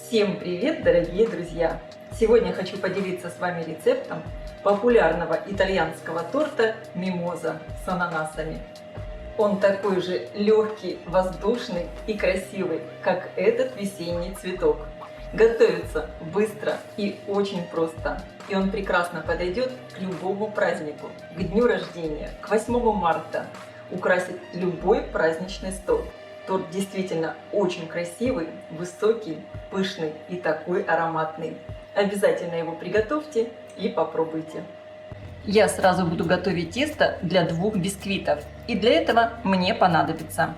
Всем привет, дорогие друзья! Сегодня хочу поделиться с вами рецептом популярного итальянского торта мимоза с ананасами. Он такой же легкий, воздушный и красивый, как этот весенний цветок. Готовится быстро и очень просто. И он прекрасно подойдет к любому празднику, к дню рождения, к 8 марта. Украсит любой праздничный стол. Торт действительно очень красивый, высокий, пышный и такой ароматный. Обязательно его приготовьте и попробуйте. Я сразу буду готовить тесто для 2 бисквитов. И для этого мне понадобится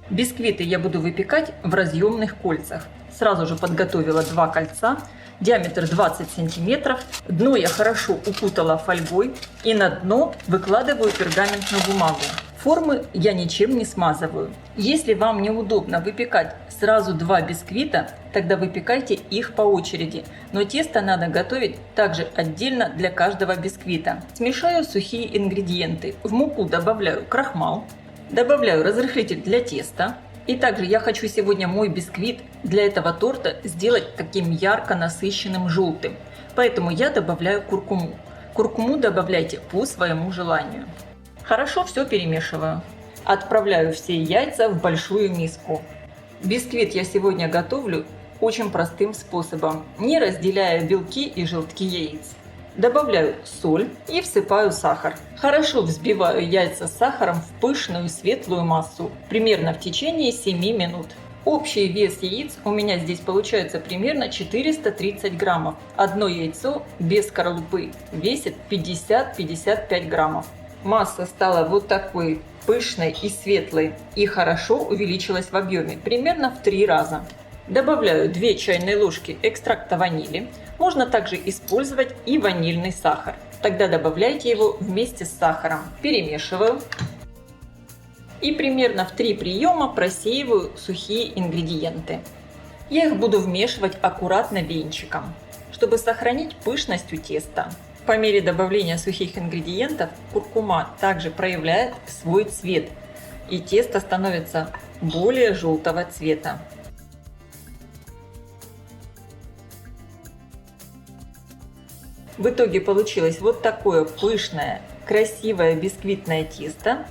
бисквиты я буду выпекать в разъемных кольцах. Сразу же подготовила 2 кольца. Диаметр 20 сантиметров. Дно я хорошо укутала фольгой и на дно выкладываю пергаментную бумагу. Формы я ничем не смазываю. Если вам неудобно выпекать сразу 2 бисквита, тогда выпекайте их по очереди. Но тесто надо готовить также отдельно для каждого бисквита. Смешаю сухие ингредиенты. В муку добавляю крахмал, добавляю разрыхлитель для теста. И также я хочу сегодня мой бисквит для этого торта сделать таким ярко насыщенным желтым. Поэтому я добавляю куркуму. Куркуму добавляйте по своему желанию. Хорошо все перемешиваю. Отправляю все яйца в большую миску. Бисквит я сегодня готовлю очень простым способом, не разделяя белки и желтки яиц. Добавляю соль и всыпаю сахар. Хорошо взбиваю яйца с сахаром в пышную светлую массу, примерно в течение 7 минут. Общий вес яиц у меня здесь получается примерно 430 граммов. Одно яйцо без скорлупы весит 50-55 граммов. Масса стала вот такой пышной и светлой и хорошо увеличилась в объеме, примерно в 3 раза. Добавляю 2 чайные ложки экстракта ванили. Можно также использовать и ванильный сахар. Тогда добавляйте его вместе с сахаром. Перемешиваю. И примерно в 3 приема просеиваю сухие ингредиенты. Я их буду вмешивать аккуратно венчиком, чтобы сохранить пышность у теста. По мере добавления сухих ингредиентов куркума также проявляет свой цвет, и тесто становится более желтого цвета. В итоге получилось вот такое пышное, красивое бисквитное тесто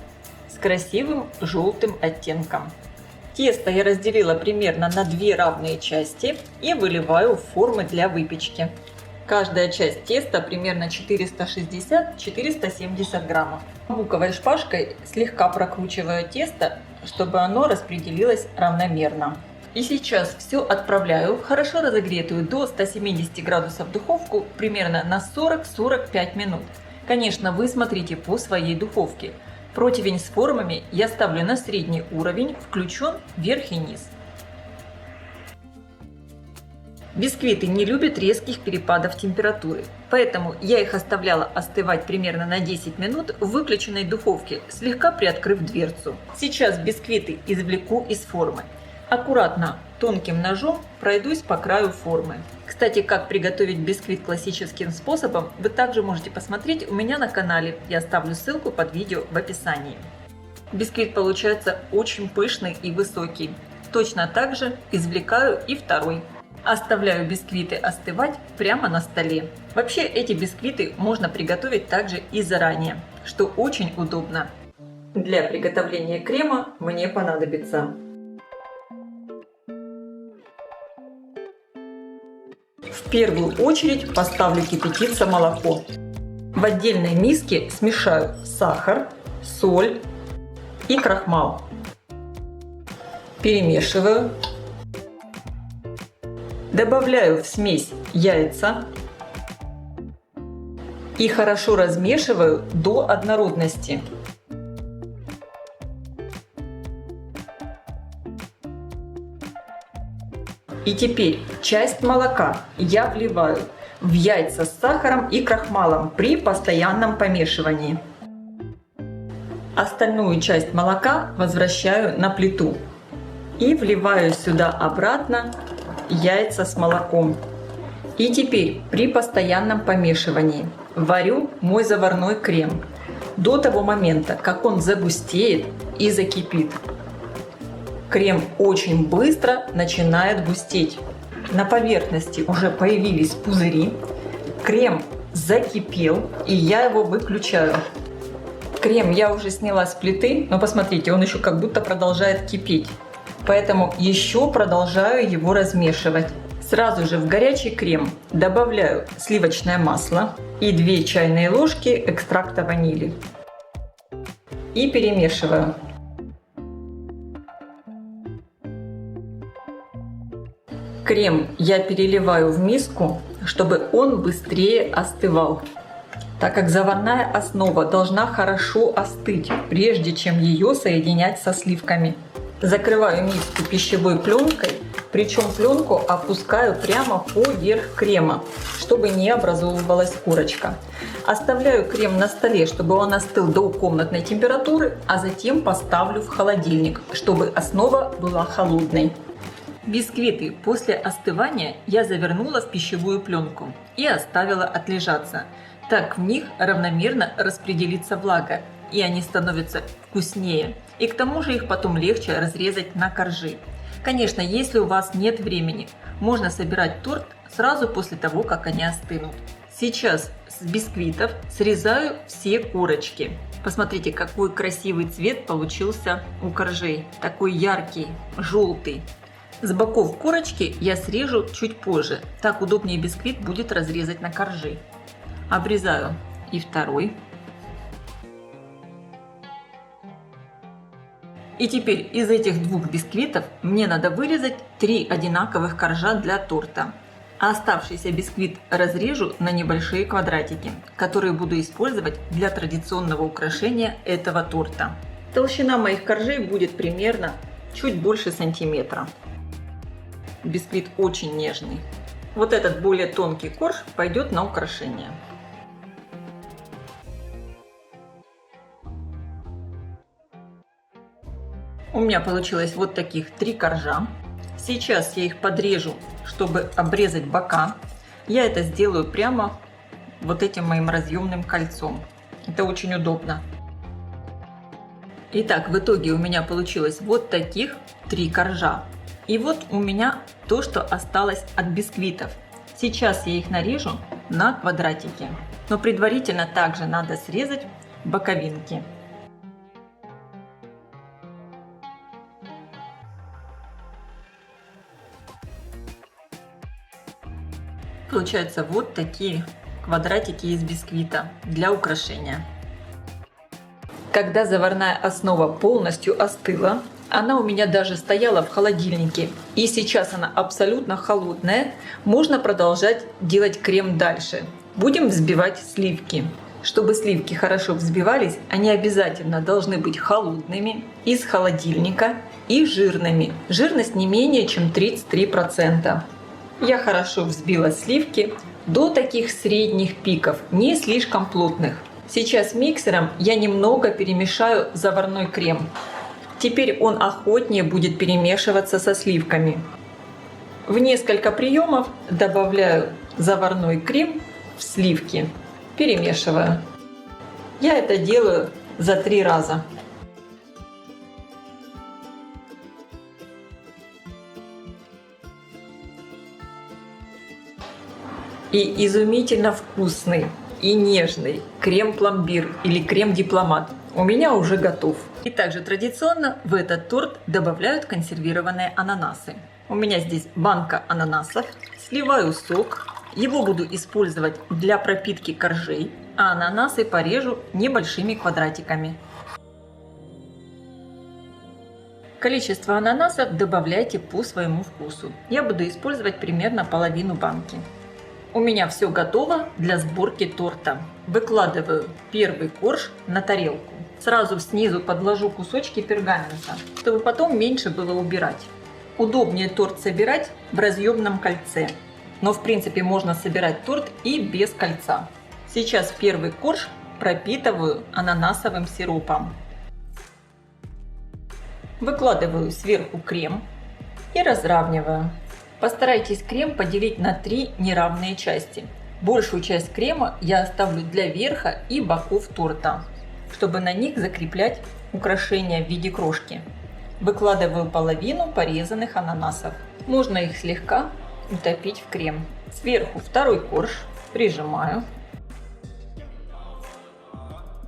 с красивым желтым оттенком. Тесто я разделила примерно на 2 равные части и выливаю в формы для выпечки. Каждая часть теста примерно 460-470 граммов. Буковой шпажкой слегка прокручиваю тесто, чтобы оно распределилось равномерно. И сейчас все отправляю в хорошо разогретую до 170 градусов духовку примерно на 40-45 минут. Конечно, вы смотрите по своей духовке. Противень с формами я ставлю на средний уровень, включен верх и низ. Бисквиты не любят резких перепадов температуры, поэтому я их оставляла остывать примерно на 10 минут в выключенной духовке, слегка приоткрыв дверцу. Сейчас бисквиты извлеку из формы. Аккуратно тонким ножом пройдусь по краю формы. Кстати, как приготовить бисквит классическим способом, вы также можете посмотреть у меня на канале. Я оставлю ссылку под видео в описании. Бисквит получается очень пышный и высокий. Точно так же извлекаю и второй. Оставляю бисквиты остывать прямо на столе. Вообще эти бисквиты можно приготовить также и заранее, что очень удобно. Для приготовления крема мне понадобится в первую очередь поставлю кипятиться молоко. В отдельной миске смешаю сахар, соль и крахмал. Перемешиваю. Добавляю в смесь яйца и хорошо размешиваю до однородности. И теперь часть молока я вливаю в яйца с сахаром и крахмалом при постоянном помешивании. Остальную часть молока возвращаю на плиту и вливаю сюда обратно яйца с молоком. И теперь при постоянном помешивании варю мой заварной крем до того момента, как он загустеет и закипит. крем очень быстро начинает густеть. На поверхности уже появились пузыри. Крем закипел, и я его выключаю. Крем я уже сняла с плиты, но посмотрите, он еще как будто продолжает кипеть. Поэтому еще продолжаю его размешивать. Сразу же в горячий крем добавляю сливочное масло и 2 чайные ложки экстракта ванили. И перемешиваю. Крем я переливаю в миску, чтобы он быстрее остывал, так как заварная основа должна хорошо остыть, прежде чем ее соединять со сливками. Закрываю миску пищевой пленкой, причем пленку опускаю прямо поверх крема, чтобы не образовывалась корочка. Оставляю крем на столе, чтобы он остыл до комнатной температуры, а затем поставлю в холодильник, чтобы основа была холодной. Бисквиты после остывания я завернула в пищевую пленку и оставила отлежаться. Так в них равномерно распределится влага, и они становятся вкуснее. И к тому же их потом легче разрезать на коржи. Конечно, если у вас нет времени, можно собирать торт сразу после того, как они остынут. Сейчас с бисквитов срезаю все корочки. Посмотрите, какой красивый цвет получился у коржей. Такой яркий, желтый. С боков корочки я срежу чуть позже. Так удобнее бисквит будет разрезать на коржи. Обрезаю и второй. И теперь из этих 2 бисквитов мне надо вырезать 3 одинаковых коржа для торта. А оставшийся бисквит разрежу на небольшие квадратики, которые буду использовать для традиционного украшения этого торта. Толщина моих коржей будет примерно чуть больше сантиметра. Бисквит очень нежный. Вот этот более тонкий корж пойдет на украшение. У меня получилось вот таких 3 коржа. Сейчас я их подрежу, чтобы обрезать бока. Я это сделаю прямо вот этим моим разъемным кольцом. Это очень удобно. Итак, в итоге у меня получилось вот таких 3 коржа. И вот у меня то, что осталось от бисквитов. Сейчас я их нарежу на квадратики. Но предварительно также надо срезать боковинки. Получаются вот такие квадратики из бисквита для украшения. Когда заварная основа полностью остыла, она у меня даже стояла в холодильнике, и сейчас она абсолютно холодная, можно продолжать делать крем дальше. Будем взбивать сливки. Чтобы сливки хорошо взбивались, они обязательно должны быть холодными, из холодильника и жирными. Жирность не менее чем 33%. Я хорошо взбила сливки до таких средних пиков, не слишком плотных. Сейчас миксером я немного перемешаю заварной крем. Теперь он охотнее будет перемешиваться со сливками. В несколько приемов добавляю заварной крем в сливки, перемешиваю. Я это делаю за 3 раза. И изумительно вкусный и нежный крем-пломбир или крем-дипломат у меня уже готов. И также традиционно в этот торт добавляют консервированные ананасы. У меня здесь банка ананасов, сливаю сок, его буду использовать для пропитки коржей, а ананасы порежу небольшими квадратиками. Количество ананасов добавляйте по своему вкусу. Я буду использовать примерно половину банки. У меня все готово для сборки торта. Выкладываю первый корж на тарелку. Сразу снизу подложу кусочки пергамента, чтобы потом меньше было убирать. Удобнее торт собирать в разъемном кольце. Но в принципе можно собирать торт и без кольца. Сейчас первый корж пропитываю ананасовым сиропом. Выкладываю сверху крем и разравниваю. Постарайтесь крем поделить на 3 неравные части. Большую часть крема я оставлю для верха и боков торта, чтобы на них закреплять украшения в виде крошки. Выкладываю половину порезанных ананасов. Можно их слегка утопить в крем. Сверху второй корж прижимаю.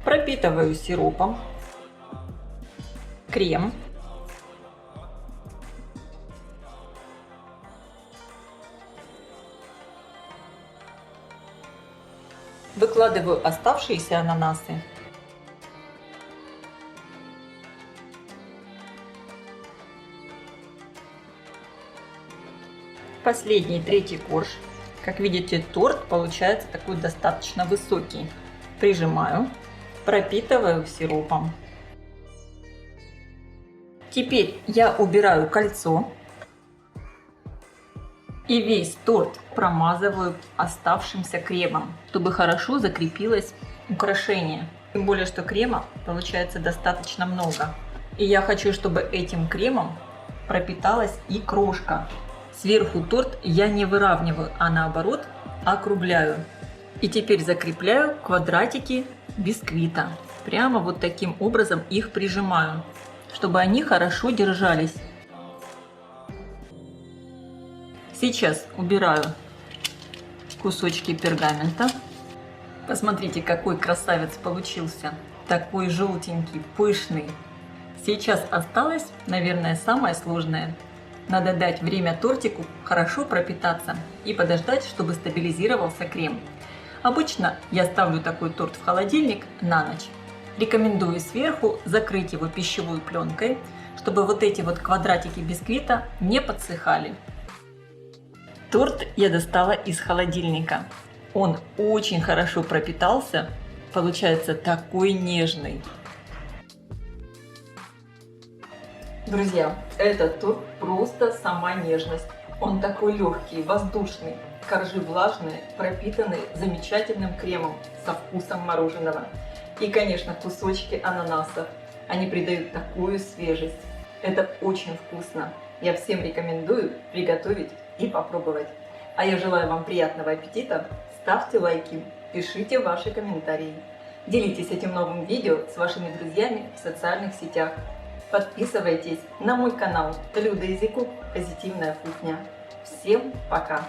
Пропитываю сиропом. Крем. Выкладываю оставшиеся ананасы. Последний, третий корж. Как видите, торт получается такой достаточно высокий. Прижимаю, пропитываю сиропом. Теперь я убираю кольцо и весь торт промазываю оставшимся кремом, чтобы хорошо закрепилось украшение. Тем более, что крема получается достаточно много. И я хочу, чтобы этим кремом пропиталась и крошка. Сверху торт я не выравниваю, а наоборот округляю. И теперь закрепляю квадратики бисквита. Прямо вот таким образом их прижимаю, чтобы они хорошо держались. Сейчас убираю кусочки пергамента. Посмотрите, какой красавец получился. Такой желтенький, пышный. Сейчас осталось, наверное, самое сложное. Надо дать время тортику хорошо пропитаться и подождать, чтобы стабилизировался крем. Обычно я ставлю такой торт в холодильник на ночь. Рекомендую сверху закрыть его пищевой пленкой, чтобы вот эти вот квадратики бисквита не подсыхали. Торт я достала из холодильника. Он очень хорошо пропитался, получается такой нежный. Друзья, этот торт просто сама нежность. Он такой легкий, воздушный, коржи влажные, пропитанные замечательным кремом со вкусом мороженого. И, конечно, кусочки ананасов. Они придают такую свежесть. Это очень вкусно. Я всем рекомендую приготовить и попробовать. А я желаю вам приятного аппетита. Ставьте лайки, пишите ваши комментарии. Делитесь этим новым видео с вашими друзьями в социальных сетях. Подписывайтесь на мой канал Люда Изикук. Позитивная кухня. Всем пока!